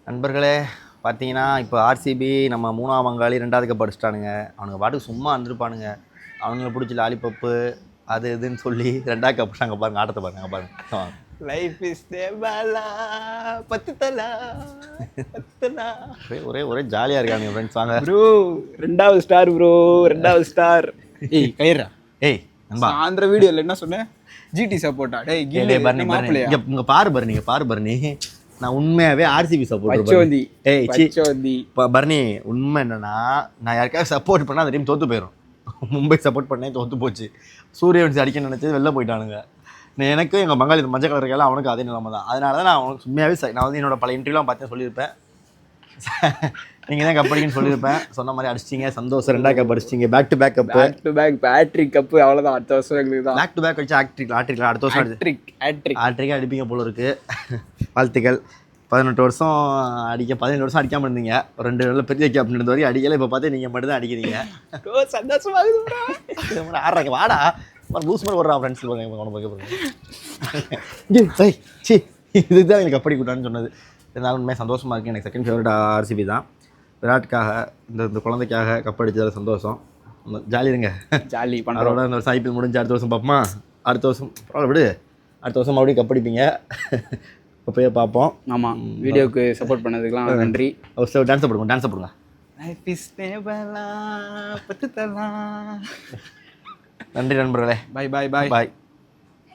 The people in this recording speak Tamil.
நண்பர்களே பார்த்தீங்கன்னா இப்போ ஆர்சிபி நம்ம 3ஆம் பங்காளி 2வது கப் அடிச்சிட்டானுங்க. அவனுங்க பாட்டுக்கு சும்மா இருந்திருப்பானுங்க. அவனுங்களை பிடிச்சி லாலிபப்பு அது இதுன்னு சொல்லி 2வது கப் அங்கே பாருங்க, ஆட்டத்தை பாருங்க, அங்கே பாருங்க. லைஃப் இஸ் தேபாலா பத்துதலா பத்துதலா ஒரே ஒரே ஜாலியாக இருக்கானுங்க ஃப்ரெண்ட்ஸ். வாங்க ப்ரோ, 2வது ஸ்டார் ப்ரோ, 2வது ஸ்டார். ஏய் கயிறா, ஏய் நண்பா, ஆந்திர வீடியோல என்ன சொன்னேன்? ஜிடி சப்போர்ட்டா? டேய் கில்லி பர்னி மாப்ளையா? இங்கே பாரு பர்னி, இங்கே பாரு பர்னி, நான் உண்மையாகவே ஆர்சிபி சப்போர்ட். பச்சோந்தி. ஏய் பச்சோந்தி. இப்போ பர்னி, உண்மை என்னன்னா நான் யாருக்காவது சப்போர்ட் பண்ணால் அந்த டீம் தோற்று போயிடும். மும்பை சப்போர்ட் பண்ணே தோற்று போச்சு. சூரியவன்சி அடிக்க நினச்சது வெளில போயிட்டானுங்க. எனக்கு எங்கள் பங்காளி மஞ்சள் கலர் இருக்கையில் அவனுக்கு அதே நிலைமை தான். அதனால தான் நான் அவனுக்கு உண்மையாகவே நான் வந்து என்னோட பல இன்டர்வியூலாம் பார்த்தேன், சொல்லியிருப்பேன். நீங்கள் தான் கப் அடிக்கணும்னு சொல்லியிருப்பேன். சொன்ன மாதிரி அடிச்சிட்டிங்க, சந்தோஷம். 2வது கப் அடிச்சிட்டிங்க, back to back cup, back to back hattrick cup. அவ்வளோதான், அடுத்த வருஷம் எங்களுக்கு தான். பேக் டு பேக் வச்சு ஆட்ரிக் அடுத்த வருஷம் ஆட்ரிக்காக அடிப்பீங்க போல இருக்குது. வாழ்த்துக்கள். 18 வருஷம் அடிக்க, 17 வருஷம் அடிக்காமல் இருந்தீங்க. 2 நல்ல பெரிய கேப்டன் இருந்த வரைக்கும் அடிக்கலை. இப்போ பார்த்து நீங்கள் மட்டும் தான் அடிக்கிறீங்க. சந்தோஷமாகுது. ஆடுறாங்க வாடா, லூஸ் மாதிரி வர்றா ஃப்ரெண்ட்ஸ். சி இதுதான் எனக்கு கப்படி கூட்டான்னு சொன்னது. இருந்தாலும் உண்மையாக சந்தோஷமாக இருக்குது. எனக்கு செகண்ட் ஃபேவரட் ஆர்சிபி தான். விராட்டுக்காக, இந்த குழந்தைக்காக கப் அடித்ததில் சந்தோஷம். ஜாலி இருங்க, ஜாலி அதோட பண்ணுறோம். இந்த வருஷம் ஐபிஎல் முடிஞ்சு அடுத்த வருஷம் பார்ப்போமா? அடுத்த வருஷம் பரவாயில்ல விடு, அடுத்த வருஷம் மறுபடியும் கப் அடிப்பீங்க. அப்போயே பார்ப்போம். ஆமாம், வீடியோக்கு சப்போர்ட் பண்ணதுக்கெலாம் நன்றி. டான்ஸ் போடுங்க, டான்ஸ் போடுங்க. லைஃப் இஸ் தேபாலா பத்துதலா. நன்றி நண்பர்களே. பாய் பாய் பாய் பாய்.